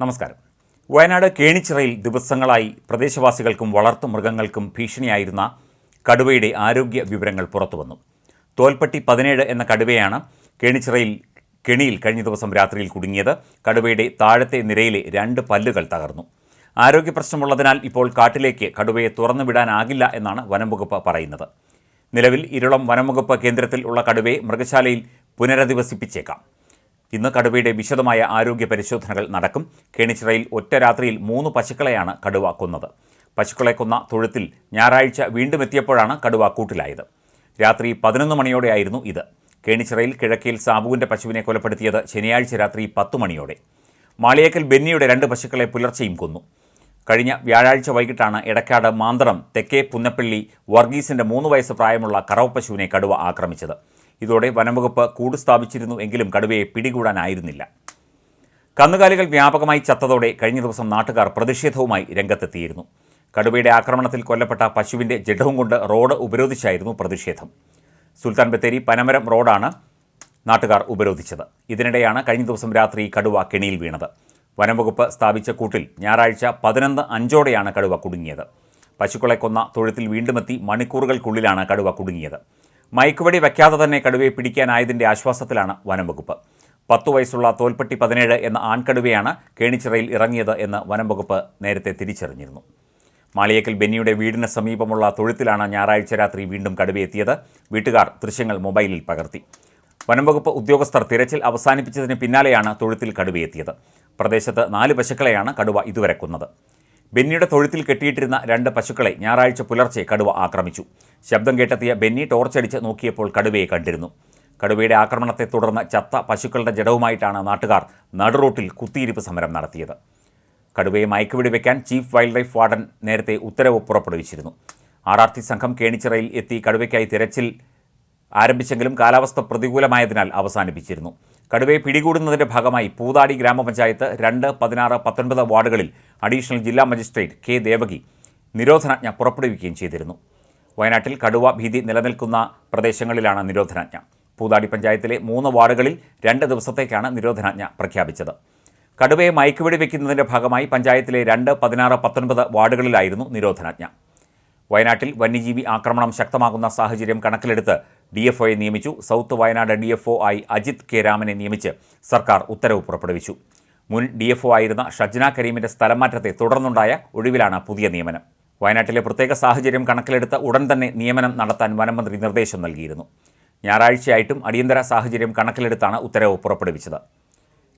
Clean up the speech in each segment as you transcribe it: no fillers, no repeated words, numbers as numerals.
നമസ്കാരം. വയനാട് കേണിച്ചിറയിൽ ദിവസങ്ങളായി പ്രദേശവാസികൾക്കും വളർത്തുമൃഗങ്ങൾക്കും ഭീഷണിയായിരുന്ന കടുവയുടെ ആരോഗ്യ വിവരങ്ങൾ പുറത്തുവന്നു. തോൽപ്പട്ടി 17 എന്ന കടുവയാണ് കേണിച്ചിറയിൽ കെണിയിൽ കഴിഞ്ഞ ദിവസം രാത്രിയിൽ കുടുങ്ങിയത്. കടുവയുടെ താഴത്തെ നിരയിലെ 2 പല്ലുകൾ തകർന്നു. ആരോഗ്യ പ്രശ്നമുള്ളതിനാൽ ഇപ്പോൾ കാട്ടിലേക്ക് കടുവയെ തുറന്നുവിടാനാകില്ല എന്നാണ് വനംവകുപ്പ് പറയുന്നത്. നിലവിൽ ഇരുളം വനംവകുപ്പ് കേന്ദ്രത്തിൽ ഉള്ള കടുവയെ മൃഗശാലയിൽ പുനരധിവസിപ്പിച്ചേക്കാം. ഇന്ന് കടുവയുടെ വിശദമായ ആരോഗ്യ പരിശോധനകൾ നടക്കും. കേണിച്ചിറയിൽ ഒറ്റ രാത്രിയിൽ 3 പശുക്കളെയാണ് കടുവ കൊന്നത്. പശുക്കളെ കൊന്ന തൊഴുത്തിൽ ഞായറാഴ്ച വീണ്ടും എത്തിയപ്പോഴാണ് കടുവ കൂട്ടിലായത്. രാത്രി 11 മണിയോടെയായിരുന്നു ഇത്. കേണിച്ചിറയിൽ കിഴക്കേൽ സാബുവിൻ്റെ പശുവിനെ കൊലപ്പെടുത്തിയത് ശനിയാഴ്ച രാത്രി 10 മണിയോടെ. മാളിയേക്കൽ ബെന്നിയുടെ 2 പശുക്കളെ പുലർച്ചെയും കൊന്നു. കഴിഞ്ഞ വ്യാഴാഴ്ച വൈകിട്ടാണ് എടക്കാട് മാന്തളം തെക്കേ പുന്നപ്പള്ളി വർഗീസിൻ്റെ 3 വയസ്സ് പ്രായമുള്ള കറവ പശുവിനെ കടുവ ആക്രമിച്ചത്. ഇതോടെ വനംവകുപ്പ് കൂട് സ്ഥാപിച്ചിരുന്നു എങ്കിലും കടുവയെ പിടികൂടാനായിരുന്നില്ല. കന്നുകാലികൾ വ്യാപകമായി ചത്തതോടെ കഴിഞ്ഞ ദിവസം നാട്ടുകാർ പ്രതിഷേധവുമായി രംഗത്തെത്തിയിരുന്നു. കടുവയുടെ ആക്രമണത്തിൽ കൊല്ലപ്പെട്ട പശുവിൻ്റെ ജഡവും കൊണ്ട് റോഡ് ഉപരോധിച്ചായിരുന്നു പ്രതിഷേധം. സുൽത്താൻ ബത്തേരി പനമരം റോഡാണ് നാട്ടുകാർ ഉപരോധിച്ചത്. ഇതിനിടെയാണ് കഴിഞ്ഞ ദിവസം രാത്രി കടുവ കെണിയിൽ വീണത്. വനംവകുപ്പ് സ്ഥാപിച്ച കൂട്ടിൽ ഞായറാഴ്ച 11:05 കടുവ കുടുങ്ങിയത്. പശുക്കളെ കൊന്ന തൊഴുത്തിൽ വീണ്ടുമെത്തി മണിക്കൂറുകൾക്കുള്ളിലാണ് കടുവ കുടുങ്ങിയത്. മയക്കുവെടി വയ്ക്കാതെ തന്നെ കടുവയെ പിടിക്കാനായതിൻ്റെ ആശ്വാസത്തിലാണ് വനംവകുപ്പ്. 10 വയസ്സുള്ള തോൽപ്പട്ടി 17 എന്ന ആൺകടുവയാണ് കേണിച്ചിറയിൽ ഇറങ്ങിയത് എന്ന് വനംവകുപ്പ് നേരത്തെ തിരിച്ചറിഞ്ഞിരുന്നു. മാളിയേക്കൽ ബെന്നിയുടെ വീടിന് സമീപമുള്ള തൊഴുത്തിലാണ് ഞായറാഴ്ച രാത്രി വീണ്ടും കടുവയെത്തിയത്. വീട്ടുകാർ ദൃശ്യങ്ങൾ മൊബൈലിൽ പകർത്തി. വനംവകുപ്പ് ഉദ്യോഗസ്ഥർ തിരച്ചിൽ അവസാനിപ്പിച്ചതിന് പിന്നാലെയാണ് തൊഴുത്തിൽ കടുവയെത്തിയത്. പ്രദേശത്ത് 4 പശുക്കളെയാണ് കടുവ ഇതുവരെ കൊന്നത്. ബെന്നിയുടെ തൊഴുത്തിൽ കെട്ടിയിട്ടിരുന്ന 2 പശുക്കളെ ഞായറാഴ്ച പുലർച്ചെ കടുവ ആക്രമിച്ചു. ശബ്ദം കേട്ടെത്തിയ ബെന്നി ടോർച്ചടിച്ച് നോക്കിയപ്പോൾ കടുവയെ കണ്ടിരുന്നു. കടുവയുടെ ആക്രമണത്തെ തുടർന്ന് ചത്ത പശുക്കളുടെ ജഡവുമായിട്ടാണ് നാട്ടുകാർ നടുറോട്ടിൽ കുത്തിയിരിപ്പ് സമരം നടത്തിയത്. കടുവയെ മയക്കുവെടി വയ്ക്കാൻ ചീഫ് വൈൽഡ് ലൈഫ് വാർഡൻ നേരത്തെ ഉത്തരവ് പുറപ്പെടുവിച്ചിരുന്നു. RRT സംഘം കേണിച്ചിറയിൽ എത്തി കടുവയ്ക്കായി തിരച്ചിൽ ആരംഭിച്ചെങ്കിലും കാലാവസ്ഥ പ്രതികൂലമായതിനാൽ അവസാനിപ്പിച്ചിരുന്നു. കടുവയെ പിടികൂടുന്നതിൻ്റെ ഭാഗമായി പൂതാടി ഗ്രാമപഞ്ചായത്ത് 2, 16, 19 വാർഡുകളിൽ അഡീഷണൽ ജില്ലാ മജിസ്ട്രേറ്റ് K. ദേവകി നിരോധനാജ്ഞ പുറപ്പെടുവിക്കുകയും ചെയ്തിരുന്നു. വയനാട്ടിൽ കടുവ ഭീതി നിലനിൽക്കുന്ന പ്രദേശങ്ങളിലാണ് നിരോധനാജ്ഞ. പൂതാടി പഞ്ചായത്തിലെ 3 വാർഡുകളിൽ 2 ദിവസത്തേക്കാണ് നിരോധനാജ്ഞ പ്രഖ്യാപിച്ചത്. കടുവയെ മയക്കുവെടി വയ്ക്കുന്നതിൻ്റെ ഭാഗമായി പഞ്ചായത്തിലെ 2, 16, 19 വാർഡുകളിലായിരുന്നു നിരോധനാജ്ഞ. വയനാട്ടിൽ വന്യജീവി ആക്രമണം ശക്തമാകുന്ന സാഹചര്യം കണക്കിലെടുത്ത് DFOയെ നിയമിച്ചു. സൗത്ത് വയനാട് DFO ആയി അജിത് K. രാമനെ നിയമിച്ച് സർക്കാർ ഉത്തരവ് പുറപ്പെടുവിച്ചു. മുൻ DFO ആയിരുന്ന ഷജ്ന കരീമിൻ്റെ സ്ഥലം മാറ്റത്തെ തുടർന്നുണ്ടായ ഒഴിവിലാണ് പുതിയ നിയമനം. വയനാട്ടിലെ പ്രത്യേക സാഹചര്യം കണക്കിലെടുത്ത് ഉടൻ തന്നെ നിയമനം നടത്താൻ വനമന്ത്രി നിർദ്ദേശം നൽകിയിരുന്നു. ഞായറാഴ്ചയായിട്ടും അടിയന്തര സാഹചര്യം കണക്കിലെടുത്താണ് ഉത്തരവ് പുറപ്പെടുവിച്ചത്.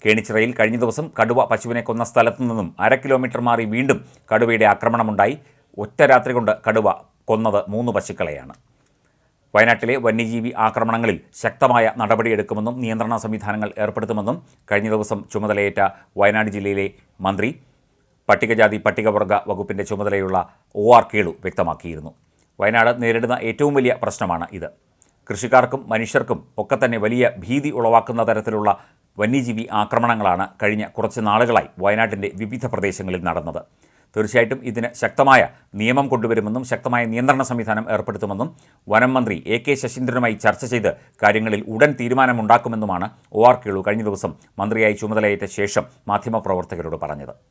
കേണിച്ചിറയിൽ കഴിഞ്ഞ ദിവസം കടുവ പശുവിനെ കൊന്ന സ്ഥലത്തു നിന്നും 1/2 കിലോമീറ്റർ മാറി വീണ്ടും കടുവയുടെ ആക്രമണമുണ്ടായി. ഒറ്റ രാത്രി കൊണ്ട് കടുവ കൊന്നത് 3 പശുക്കളെയാണ്. വയനാട്ടിലെ വന്യജീവി ആക്രമണങ്ങളിൽ ശക്തമായ നടപടിയെടുക്കുമെന്നും നിയന്ത്രണ സംവിധാനങ്ങൾ ഏർപ്പെടുത്തുമെന്നും കഴിഞ്ഞ ദിവസം ചുമതലയേറ്റ വയനാട് ജില്ലയിലെ മന്ത്രി പട്ടികജാതി പട്ടികവർഗ വകുപ്പിൻ്റെ ചുമതലയുള്ള OR കേളു വ്യക്തമാക്കിയിരുന്നു. വയനാട് നേരിടുന്ന ഏറ്റവും വലിയ പ്രശ്നമാണ് ഇത്. കൃഷിക്കാർക്കും മനുഷ്യർക്കും ഒക്കെ തന്നെ വലിയ ഭീതി ഉളവാക്കുന്ന തരത്തിലുള്ള വന്യജീവി ആക്രമണങ്ങളാണ് കഴിഞ്ഞ കുറച്ച് നാളുകളായി വയനാട്ടിൻ്റെ വിവിധ പ്രദേശങ്ങളിൽ നടന്നത്. തീർച്ചയായിട്ടും ഇതിന് ശക്തമായ നിയമം കൊണ്ടുവരുമെന്നും ശക്തമായ നിയന്ത്രണ സംവിധാനം ഏർപ്പെടുത്തുമെന്നും വനം മന്ത്രി AK ശശീന്ദ്രനുമായി ചർച്ച ചെയ്ത് കാര്യങ്ങളിൽ ഉടൻ തീരുമാനമുണ്ടാക്കുമെന്നുമാണ് OR കേളു കഴിഞ്ഞ ദിവസം മന്ത്രിയായി ചുമതലയേറ്റ ശേഷം മാധ്യമപ്രവർത്തകരോട് പറഞ്ഞത്.